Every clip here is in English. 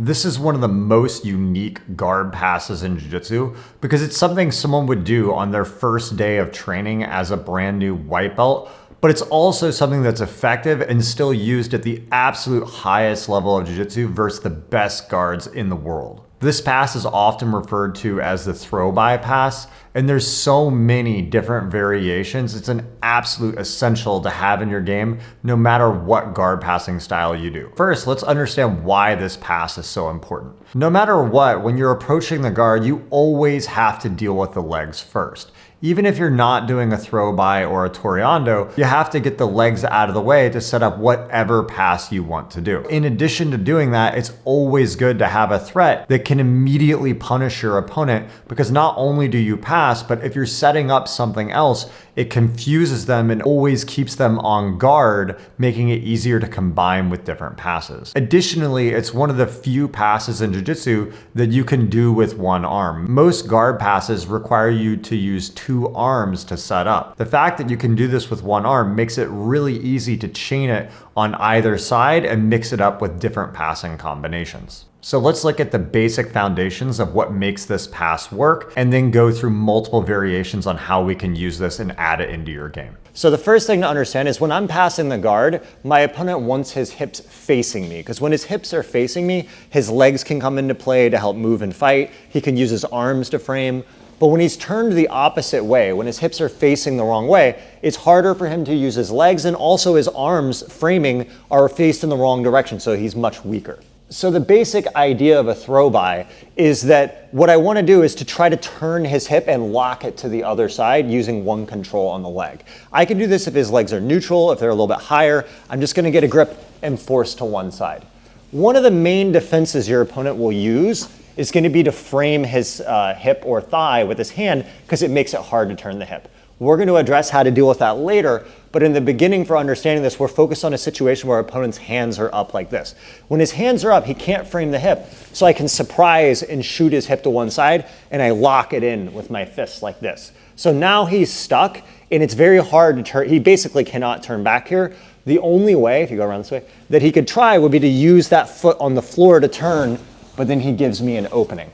This is one of the most unique guard passes in jiu-jitsu because it's something someone would do on their first day of training as a brand new white belt, but it's also something that's effective and still used at the absolute highest level of jiu-jitsu versus the best guards in the world. This pass is often referred to as the throw-by pass, and there's so many different variations. It's an absolute essential to have in your game, no matter what guard passing style you do. First, let's understand why this pass is so important. No matter what, when you're approaching the guard, you always have to deal with the legs first. Even if you're not doing a throw-by or a toreando, you have to get the legs out of the way to set up whatever pass you want to do. In addition to doing that, it's always good to have a threat that can immediately punish your opponent, because not only do you pass, but if you're setting up something else, it confuses them and always keeps them on guard, making it easier to combine with different passes. Additionally, it's one of the few passes in jiu-jitsu that you can do with one arm. Most guard passes require you to use two arms to set up. The fact that you can do this with one arm makes it really easy to chain it on either side and mix it up with different passing combinations. So let's look at the basic foundations of what makes this pass work, and then go through multiple variations on how we can use this and add it into your game. So the first thing to understand is when I'm passing the guard, my opponent wants his hips facing me, because when his hips are facing me, his legs can come into play to help move and fight. He can use his arms to frame. But when he's turned the opposite way, when his hips are facing the wrong way, it's harder for him to use his legs, and also his arms framing are faced in the wrong direction, so he's much weaker. So the basic idea of a throw-by is that what I want to do is to try to turn his hip and lock it to the other side using one control on the leg. I can do this if his legs are neutral, if they're a little bit higher. I'm just going to get a grip and force to one side. One of the main defenses your opponent will use is going to be to frame his hip or thigh with his hand, because it makes it hard to turn the hip. We're going to address how to deal with that later, but in the beginning, for understanding this, we're focused on a situation where our opponent's hands are up like this. When his hands are up, he can't frame the hip, so I can surprise and shoot his hip to one side, and I lock it in with my fists like this. So now he's stuck, and it's very hard to turn. He basically cannot turn back here. The only way, if you go around this way, that he could try would be to use that foot on the floor to turn, but then he gives me an opening.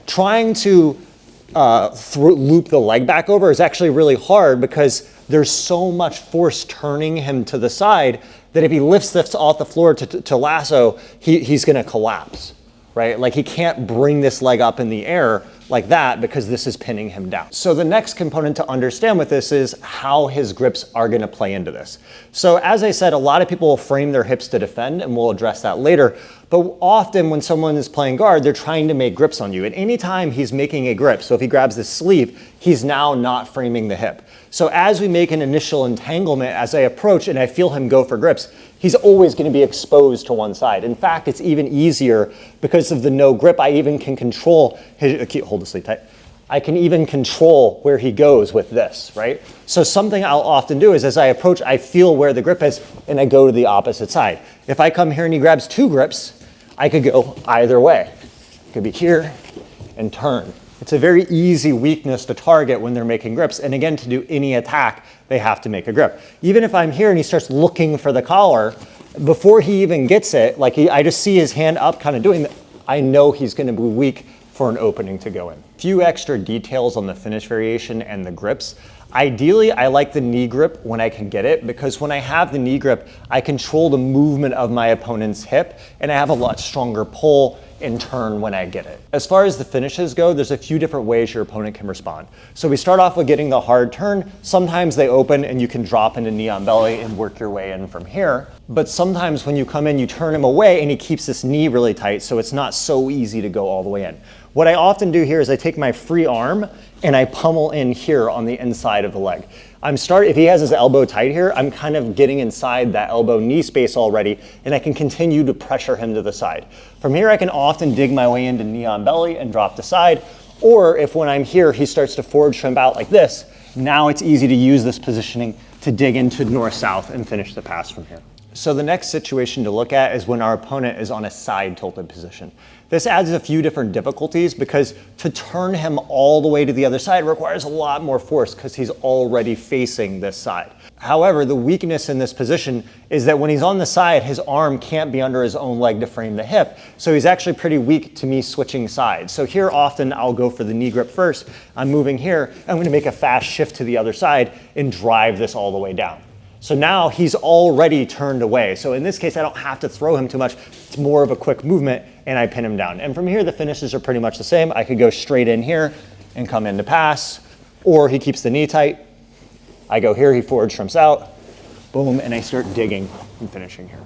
Trying to loop the leg back over is actually really hard, because there's so much force turning him to the side that if he lifts this off the floor to lasso, he's going to collapse, right? Like, he can't bring this leg up in the air like that because this is pinning him down. So the next component to understand with this is how his grips are going to play into this. So as I said, a lot of people will frame their hips to defend, and we'll address that later. But often when someone is playing guard, they're trying to make grips on you. At any time he's making a grip, so if he grabs the sleeve, he's now not framing the hip. So as we make an initial entanglement, as I approach and I feel him go for grips, he's always going to be exposed to one side. In fact, it's even easier because of the no grip. I even can control his, hold the sleeve tight. I can even control where he goes with this, right? So something I'll often do is, as I approach, I feel where the grip is, and I go to the opposite side. If I come here and he grabs two grips, I could go either way. It could be here and turn. It's a very easy weakness to target when they're making grips. And again, to do any attack, they have to make a grip. Even if I'm here and he starts looking for the collar, before he even gets it, like I just see his hand up kind of doing that, I know he's going to be weak for an opening to go in. Few extra details on the finish variation and the grips. Ideally, I like the knee grip when I can get it, because when I have the knee grip, I control the movement of my opponent's hip, and I have a lot stronger pull and turn when I get it. As far as the finishes go, there's a few different ways your opponent can respond. So we start off with getting the hard turn. Sometimes they open and you can drop into knee on belly and work your way in from here. But sometimes when you come in, you turn him away and he keeps this knee really tight, so it's not so easy to go all the way in. What I often do here is I take my free arm and I pummel in here on the inside of the leg. If he has his elbow tight here, I'm kind of getting inside that elbow knee space already, and I can continue to pressure him to the side. From here, I can often dig my way into knee on belly and drop to side. Or if when I'm here, he starts to forward shrimp out like this, now it's easy to use this positioning to dig into north-south and finish the pass from here. So the next situation to look at is when our opponent is on a side tilted position. This adds a few different difficulties because to turn him all the way to the other side requires a lot more force because he's already facing this side. However, the weakness in this position is that when he's on the side, his arm can't be under his own leg to frame the hip. So he's actually pretty weak to me switching sides. So here often I'll go for the knee grip first. I'm moving here. I'm going to make a fast shift to the other side and drive this all the way down. So now he's already turned away. So in this case, I don't have to throw him too much. It's more of a quick movement and I pin him down. And from here, the finishes are pretty much the same. I could go straight in here and come in to pass, or he keeps the knee tight. I go here, he forward shrimps out, boom, and I start digging and finishing here.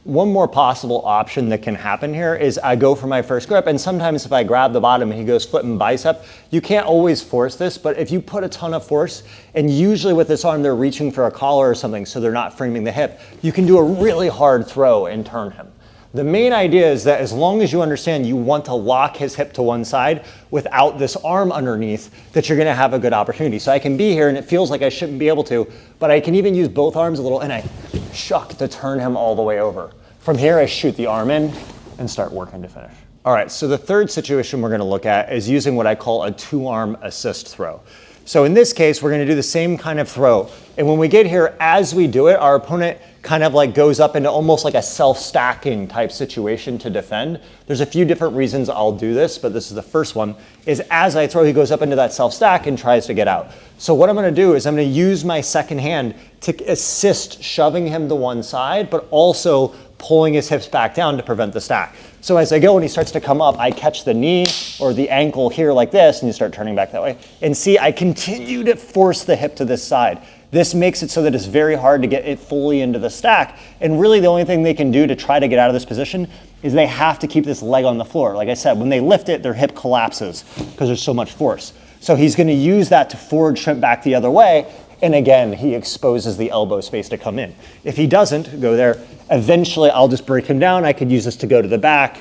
One more possible option that can happen here is I go for my first grip, and sometimes if I grab the bottom and he goes foot and bicep, you can't always force this, but if you put a ton of force, and usually with this arm they're reaching for a collar or something so they're not framing the hip, you can do a really hard throw and turn him. The main idea is that as long as you understand you want to lock his hip to one side without this arm underneath, that you're gonna have a good opportunity. So I can be here and it feels like I shouldn't be able to, but I can even use both arms a little and I shuck to turn him all the way over. From here, I shoot the arm in and start working to finish. All right, so the third situation we're gonna look at is using what I call a two-arm assist throw. So in this case, we're gonna do the same kind of throw. And when we get here, as we do it, our opponent kind of like goes up into almost like a self-stacking type situation to defend. There's a few different reasons I'll do this, but this is the first one, is as I throw, he goes up into that self-stack and tries to get out. So what I'm gonna do is I'm gonna use my second hand to assist shoving him to one side, but also pulling his hips back down to prevent the stack. So as I go and he starts to come up, I catch the knee or the ankle here like this and you start turning back that way. And see, I continue to force the hip to this side. This makes it so that it's very hard to get it fully into the stack. And really the only thing they can do to try to get out of this position is they have to keep this leg on the floor. Like I said, when they lift it, their hip collapses because there's so much force. So he's gonna use that to forward shrimp back the other way. And again, he exposes the elbow space to come in. If he doesn't go there, eventually I'll just break him down. I could use this to go to the back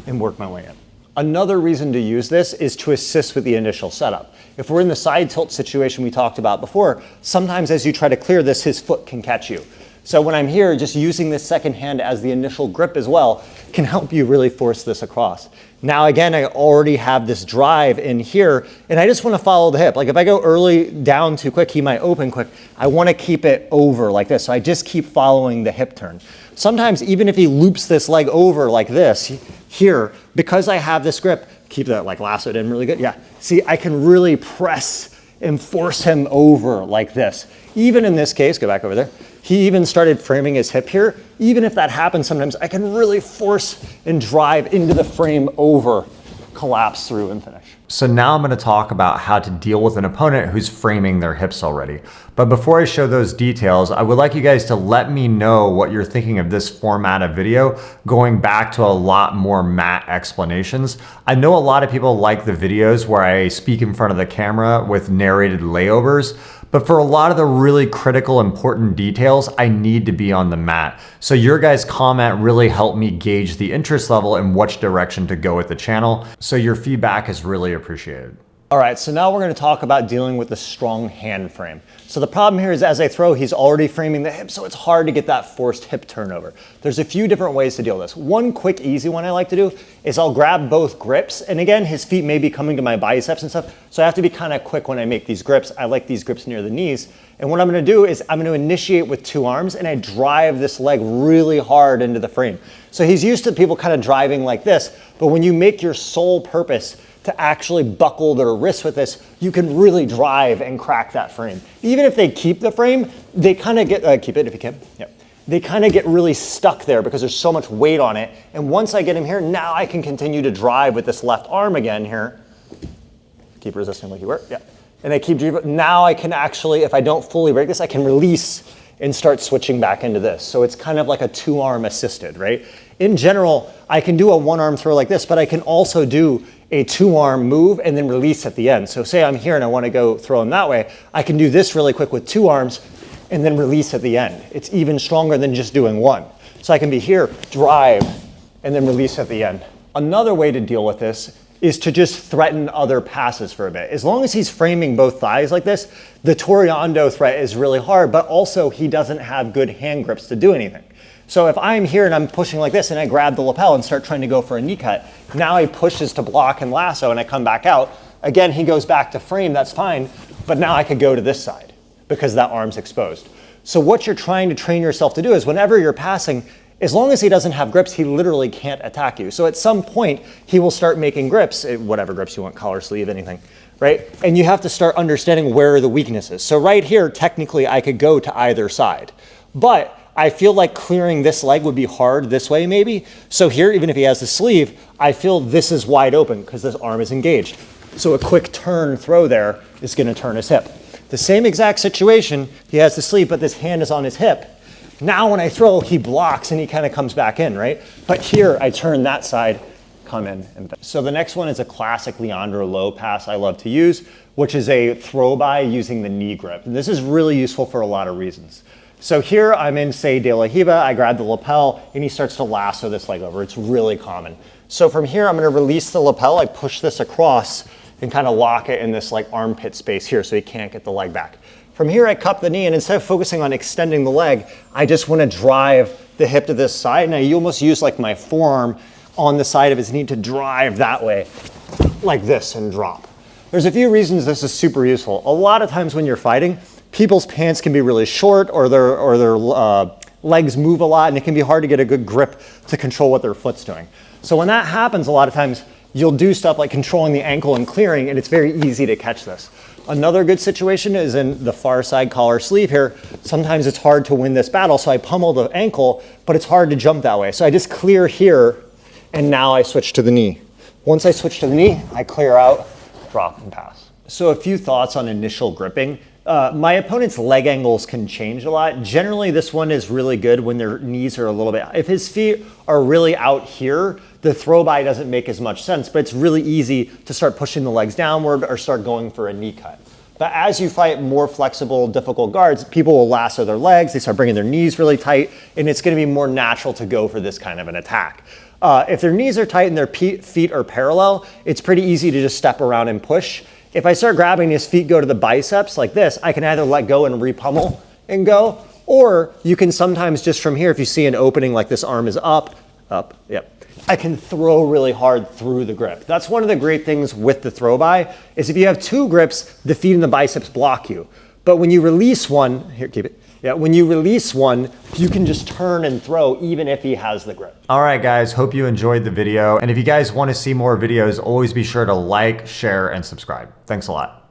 and work my way in. Another reason to use this is to assist with the initial setup. If we're in the side tilt situation we talked about before, sometimes as you try to clear this, his foot can catch you. So when I'm here, just using this second hand as the initial grip as well can help you really force this across. Now again, I already have this drive in here and I just want to follow the hip. Like if I go early down too quick, he might open quick. I want to keep it over like this. So I just keep following the hip turn. Sometimes even if he loops this leg over like this here, because I have this grip, keep that like lassoed in really good. Yeah, see, I can really press and force him over like this. Even in this case, go back over there. He even started framing his hip here. Even if that happens sometimes, I can really force and drive into the frame over, collapse through and finish. So now I'm gonna talk about how to deal with an opponent who's framing their hips already. But before I show those details, I would like you guys to let me know what you're thinking of this format of video, going back to a lot more mat explanations. I know a lot of people like the videos where I speak in front of the camera with narrated layovers, but for a lot of the really critical, important details, I need to be on the mat. So your guys' comment really helped me gauge the interest level and which direction to go with the channel. So your feedback is really appreciated. All right, so now we're gonna talk about dealing with the strong hand frame. So the problem here is as I throw, he's already framing the hip, so it's hard to get that forced hip turnover. There's a few different ways to deal with this. One quick, easy one I like to do is I'll grab both grips, and again, his feet may be coming to my biceps and stuff, so I have to be kind of quick when I make these grips. I like these grips near the knees. And what I'm gonna do is I'm gonna initiate with two arms and I drive this leg really hard into the frame. So he's used to people kind of driving like this, but when you make your sole purpose to actually buckle their wrists with this, you can really drive and crack that frame. Even if they keep the frame, they kind of get, keep it if you can, yep. They kind of get really stuck there because there's so much weight on it. And once I get him here, now I can continue to drive with this left arm again here. Keep resisting like you were, yeah. And I keep driving, now I can actually, if I don't fully break this, I can release and start switching back into this. So it's kind of like a two-arm assisted, right? In general, I can do a one-arm throw like this, but I can also do a two-arm move and then release at the end. So say I'm here and I want to go throw him that way, I can do this really quick with two arms and then release at the end. It's even stronger than just doing one. So I can be here, drive, and then release at the end. Another way to deal with this is to just threaten other passes for a bit. As long as he's framing both thighs like this, the Toreando threat is really hard, but also he doesn't have good hand grips to do anything. So if I'm here and I'm pushing like this and I grab the lapel and start trying to go for a knee cut, now he pushes to block and lasso and I come back out. Again, he goes back to frame, that's fine, but now I could go to this side because that arm's exposed. So what you're trying to train yourself to do is whenever you're passing, as long as he doesn't have grips, he literally can't attack you. So at some point, he will start making grips, whatever grips you want, collar, sleeve, anything, right? And you have to start understanding where are the weaknesses. So right here, technically, I could go to either side. But I feel like clearing this leg would be hard this way maybe. So here, even if he has the sleeve, I feel this is wide open because this arm is engaged. So a quick turn throw there is gonna turn his hip. The same exact situation, he has the sleeve, but this hand is on his hip. Now when I throw, he blocks and he kind of comes back in, right? But here, I turn that side, come in. So the next one is a classic Leandro Lo pass I love to use, which is a throw by using the knee grip. And this is really useful for a lot of reasons. So here I'm in, say, De La Riva, I grab the lapel and he starts to lasso this leg over. It's really common. So from here, I'm gonna release the lapel, I push this across and kind of lock it in this like armpit space here so he can't get the leg back. From here, I cup the knee, and instead of focusing on extending the leg, I just want to drive the hip to this side, and I almost use like my forearm on the side of his knee to drive that way, like this, and drop. There's a few reasons this is super useful. A lot of times when you're fighting, people's pants can be really short, or their legs move a lot, and it can be hard to get a good grip to control what their foot's doing. So when that happens, a lot of times, you'll do stuff like controlling the ankle and clearing, and it's very easy to catch this. Another good situation is in the far side collar sleeve here. Sometimes it's hard to win this battle, so I pummel the ankle, but it's hard to jump that way. So I just clear here, and now I switch to the knee. Once I switch to the knee, I clear out, drop, and pass. So a few thoughts on initial gripping. My opponent's leg angles can change a lot. Generally, this one is really good when their knees are a little bit, if his feet are really out here, the throw by doesn't make as much sense, but it's really easy to start pushing the legs downward or start going for a knee cut. But as you fight more flexible, difficult guards, people will lasso their legs, they start bringing their knees really tight, and it's gonna be more natural to go for this kind of an attack. If their knees are tight and their feet are parallel, it's pretty easy to just step around and push. If I start grabbing his feet go to the biceps like this, I can either let go and repummel and go, or you can sometimes just from here, if you see an opening like this arm is up, yep. I can throw really hard through the grip. That's one of the great things with the throw by, is if you have two grips, the feet and the biceps block you. But when you release one, here, keep it. Yeah, when you release one, you can just turn and throw even if he has the grip. All right, guys, hope you enjoyed the video. And if you guys want to see more videos, always be sure to like, share, and subscribe. Thanks a lot.